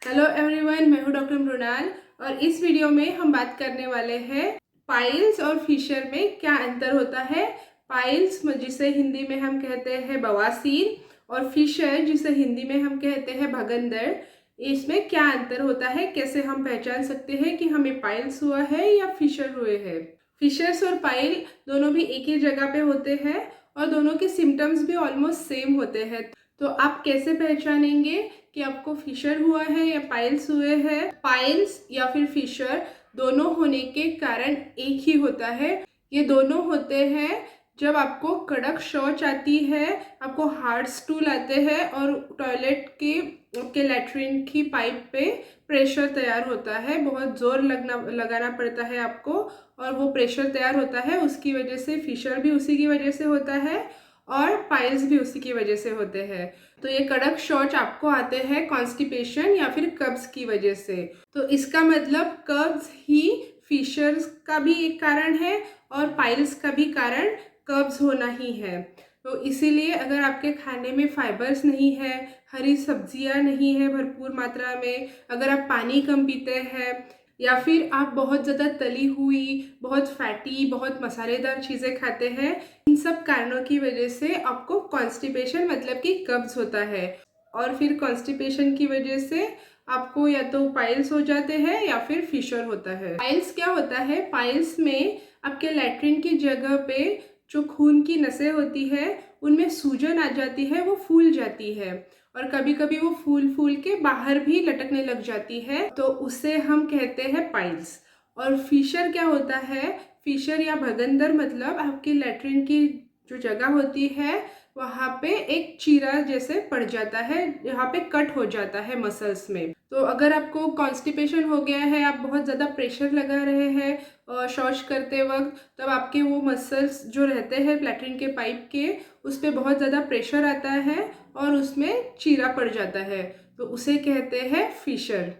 Hello everyone, मैं हूं doctor Mrinal और इस वीडियो में हम बात करने वाले हैं पाइल्स और फिशर में क्या अंतर होता है। पाइल्स जिसे हिंदी में हम कहते हैं बवासीर और फिशर जिसे हिंदी में हम कहते हैं भगंदर, इसमें क्या अंतर होता है, कैसे हम पहचान सकते हैं कि हमें पाइल्स हुआ है या फिशर हुए हैं। फिशर्स और पाइल दोनों भी एक ही जगह पे होते हैं और दोनों के सिम्टम्स भी ऑलमोस्ट सेम होते हैं। तो आप कैसे पहचानेंगे कि आपको फिशर हुआ है या पाइल्स हुए हैं। पाइल्स या फिर फिशर दोनों होने के कारण एक ही होता है। ये दोनों होते हैं जब आपको कड़क शौच आती है, आपको हार्ड स्टूल आते हैं और टॉयलेट के लैट्रिन की पाइप पे प्रेशर तैयार होता है, बहुत जोर लगाना पड़ता है आपको और वो प्रेशर तैयार होता है, उसकी वजह से फिशर भी उसी की वजह से होता है और पाइल्स भी उसी की वजह से होते हैं। तो ये कड़क शौच आपको आते हैं कॉन्स्टिपेशन या फिर कब्ज की वजह से। तो इसका मतलब कब्ज ही फिशर्स का भी एक कारण है और पाइल्स का भी कारण कब्ज होना ही है। तो इसीलिए अगर आपके खाने में फाइबर्स नहीं है, हरी सब्जियां नहीं है भरपूर मात्रा में, अगर आप पानी कम पीते हैं या फिर आप बहुत ज़्यादा तली हुई, बहुत फैटी, बहुत मसालेदार चीज़ें खाते हैं, इन सब कारणों की वजह से आपको कॉन्स्टिपेशन मतलब कि कब्ज होता है और फिर कॉन्स्टिपेशन की वजह से आपको या तो पाइल्स हो जाते हैं या फिर फिशर होता है। पाइल्स क्या होता है? पाइल्स में आपके लैट्रिन की जगह पे जो खून की नसें होती है उनमें सूजन आ जाती है, वो फूल जाती है और कभी कभी वो फूल फूल के बाहर भी लटकने लग जाती है, तो उसे हम कहते हैं पाइल्स। और फिशर क्या होता है? फिशर या भगंदर मतलब आपकी लैट्रिन की जो जगह होती है वहाँ पे एक चीरा जैसे पड़ जाता है, यहाँ पे कट हो जाता है मसल्स में। तो अगर आपको कॉन्स्टिपेशन हो गया है, आप बहुत ज़्यादा प्रेशर लगा रहे हैं शौच करते वक्त, तब आपके वो मसल्स जो रहते हैं लैट्रिन के पाइप के, उस पर बहुत ज़्यादा प्रेशर आता है और उसमें चीरा पड़ जाता है, तो उसे कहते हैं फिशर।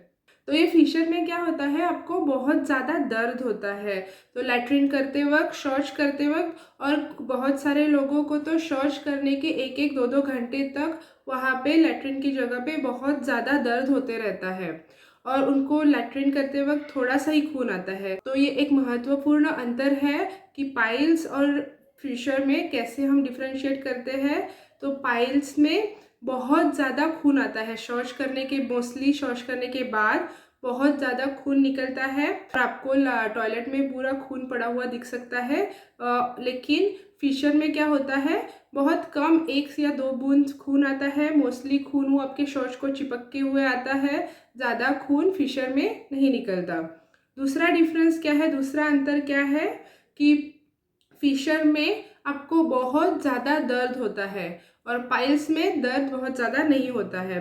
तो ये फिशर में क्या होता है? आपको बहुत ज़्यादा दर्द होता है, तो लैट्रिन करते वक्त, शौच करते वक्त, और बहुत सारे लोगों को तो शौच करने के एक एक दो दो घंटे तक वहाँ पे लैट्रिन की जगह पे बहुत ज़्यादा दर्द होते रहता है और उनको लैट्रिन करते वक्त थोड़ा सा ही खून आता है। तो ये एक महत्वपूर्ण अंतर है कि पाइल्स और फिशर में कैसे हम डिफ्रेंशिएट करते हैं। तो पाइल्स में बहुत ज़्यादा खून आता है शौच करने के, मोस्टली शौच करने के बाद बहुत ज़्यादा खून निकलता है और आपको टॉयलेट में पूरा खून पड़ा हुआ दिख सकता है। लेकिन फिशर में क्या होता है? बहुत कम, 1 या 2 बूंद खून आता है, मोस्टली खून वो आपके शौच को चिपक के हुए आता है, ज़्यादा खून फिशर में नहीं निकलता। दूसरा डिफरेंस क्या है, दूसरा अंतर क्या है कि फिशर में आपको बहुत ज़्यादा दर्द होता है और पाइल्स में दर्द बहुत ज़्यादा नहीं होता है।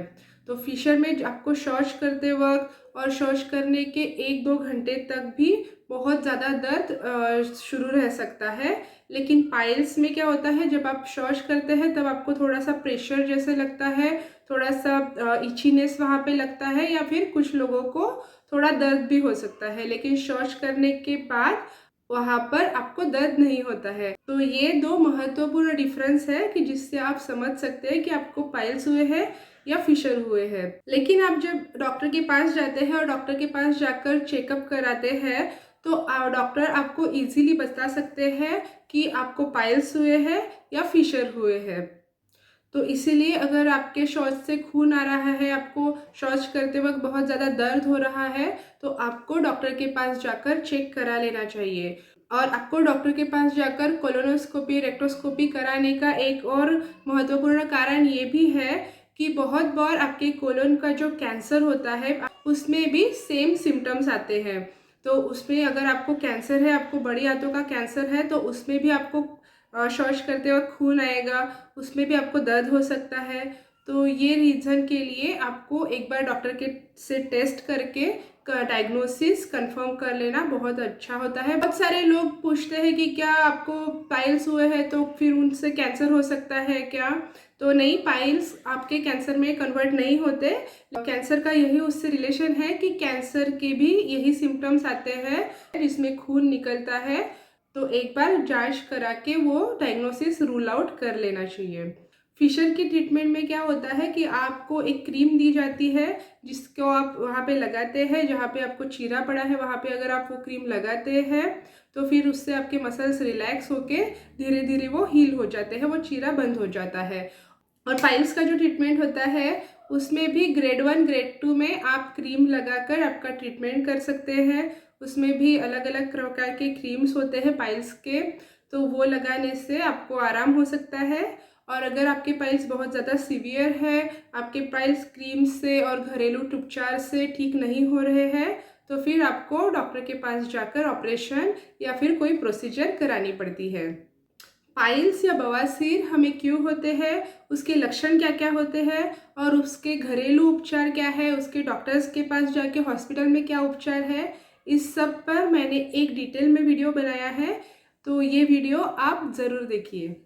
तो फिशर में आपको शौच करते वक्त और शौच करने के 1-2 घंटे तक भी बहुत ज़्यादा दर्द शुरू रह सकता है। लेकिन पाइल्स में क्या होता है? जब आप शौच करते हैं तब आपको थोड़ा सा प्रेशर जैसे लगता है, थोड़ा सा इचीनेस वहाँ पे लगता है या फिर कुछ लोगों को थोड़ा दर्द भी हो सकता है, लेकिन शौच करने के बाद वहाँ पर आपको दर्द नहीं होता है। तो ये दो महत्वपूर्ण डिफरेंस है कि जिससे आप समझ सकते हैं कि आपको पाइल्स हुए हैं या फिशर हुए हैं। लेकिन आप जब डॉक्टर के पास जाते हैं और डॉक्टर के पास जाकर चेकअप कराते हैं तो डॉक्टर आपको इजीली बता सकते हैं कि आपको पाइल्स हुए हैं या फिशर हुए हैं। तो इसीलिए अगर आपके शौच से खून आ रहा है, आपको शौच करते वक्त बहुत ज़्यादा दर्द हो रहा है, तो आपको डॉक्टर के पास जाकर चेक करा लेना चाहिए। और आपको डॉक्टर के पास जाकर कोलोनोस्कोपी, रेक्टोस्कोपी कराने का एक और महत्वपूर्ण कारण ये भी है कि बहुत बार आपके कोलोन का जो कैंसर होता है उसमें भी सेम सिम्टम्स आते हैं। तो उसमें अगर आपको कैंसर है, आपको बड़ी आंतों का कैंसर है, तो उसमें भी आपको शौच करते वक्त खून आएगा, उसमें भी आपको दर्द हो सकता है। तो ये रीज़न के लिए आपको एक बार डॉक्टर के से टेस्ट करके डायग्नोसिस कंफर्म कर लेना बहुत अच्छा होता है। बहुत सारे लोग पूछते हैं कि क्या आपको पाइल्स हुए हैं तो फिर उनसे कैंसर हो सकता है क्या? तो नहीं, पाइल्स आपके कैंसर में कन्वर्ट नहीं होते। कैंसर का यही उससे रिलेशन है कि कैंसर के भी यही सिम्टम्स आते हैं जिसमें खून निकलता है। तो एक बार जांच करा के वो डायग्नोसिस रूल आउट कर लेना चाहिए। फिशर की ट्रीटमेंट में क्या होता है कि आपको एक क्रीम दी जाती है जिसको आप वहाँ पे लगाते हैं, जहाँ पे आपको चीरा पड़ा है वहाँ पे अगर आप वो क्रीम लगाते हैं तो फिर उससे आपके मसल्स रिलैक्स होके धीरे धीरे वो हील हो जाते हैं, वो चीरा बंद हो जाता है। और पाइल्स का जो ट्रीटमेंट होता है उसमें भी ग्रेड 1 ग्रेड 2 में आप क्रीम लगाकर आपका ट्रीटमेंट कर सकते हैं। उसमें भी अलग अलग प्रकार के क्रीम्स होते हैं पाइल्स के, तो वो लगाने से आपको आराम हो सकता है। और अगर आपके पाइल्स बहुत ज़्यादा सीवियर है, आपके पाइल्स क्रीम से और घरेलू उपचार से ठीक नहीं हो रहे हैं, तो फिर आपको डॉक्टर के पास जाकर ऑपरेशन या फिर कोई प्रोसीजर करानी पड़ती है। पाइल्स या बवासीर हमें क्यों होते हैं, उसके लक्षण क्या क्या होते हैं और उसके घरेलू उपचार क्या है, उसके डॉक्टर्स के पास जाके हॉस्पिटल में क्या उपचार है, इस सब पर मैंने एक डिटेल में वीडियो बनाया है, तो ये वीडियो आप ज़रूर देखिए।